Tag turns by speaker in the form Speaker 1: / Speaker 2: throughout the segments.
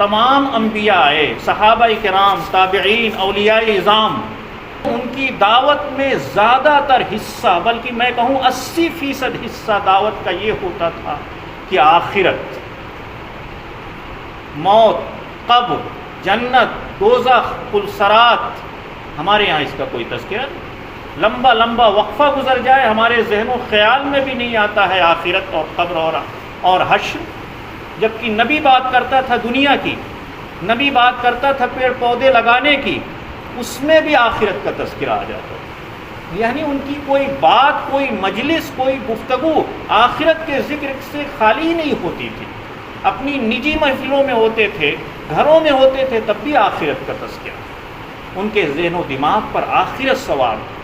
Speaker 1: تمام انبیاء آئے، صحابہ کرام، تابعین، اولیاء اعظام، ان کی دعوت میں زیادہ تر حصہ، بلکہ میں کہوں 80% حصہ دعوت کا یہ ہوتا تھا کہ آخرت، موت، قبر، جنت، دوزخ، پلسرات. ہمارے یہاں اس کا کوئی تذکرہ نہیں. لمبا لمبا وقفہ گزر جائے، ہمارے ذہن و خیال میں بھی نہیں آتا ہے آخرت اور قبر اور حشر. جبکہ نبی بات کرتا تھا دنیا کی، نبی بات کرتا تھا پیڑ پودے لگانے کی، اس میں بھی آخرت کا تذکرہ آ جاتا تھا. یعنی ان کی کوئی بات، کوئی مجلس، کوئی گفتگو آخرت کے ذکر سے خالی نہیں ہوتی تھی. اپنی نجی محفلوں میں ہوتے تھے، گھروں میں ہوتے تھے، تب بھی آخرت کا تذکرہ. ان کے ذہن و دماغ پر آخرت سوار تھی.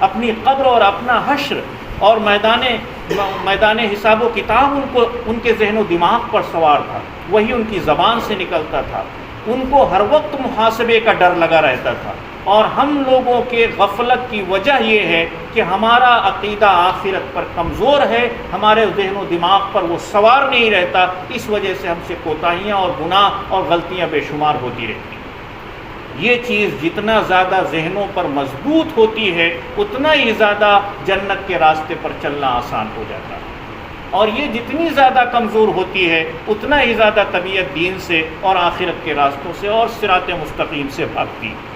Speaker 1: اپنی قبر اور اپنا حشر اور میدان حساب و کتاب ان کے ذہن و دماغ پر سوار تھا. وہی ان کی زبان سے نکلتا تھا. ان کو ہر وقت محاسبے کا ڈر لگا رہتا تھا. اور ہم لوگوں کے غفلت کی وجہ یہ ہے کہ ہمارا عقیدہ آخرت پر کمزور ہے، ہمارے ذہن و دماغ پر وہ سوار نہیں رہتا. اس وجہ سے ہم سے کوتاہیاں اور گناہ اور غلطیاں بے شمار ہوتی رہتی ہیں. یہ چیز جتنا زیادہ ذہنوں پر مضبوط ہوتی ہے، اتنا ہی زیادہ جنت کے راستے پر چلنا آسان ہو جاتا ہے. اور یہ جتنی زیادہ کمزور ہوتی ہے، اتنا ہی زیادہ طبیعت دین سے اور آخرت کے راستوں سے اور صراط مستقیم سے بھاگتی ہے.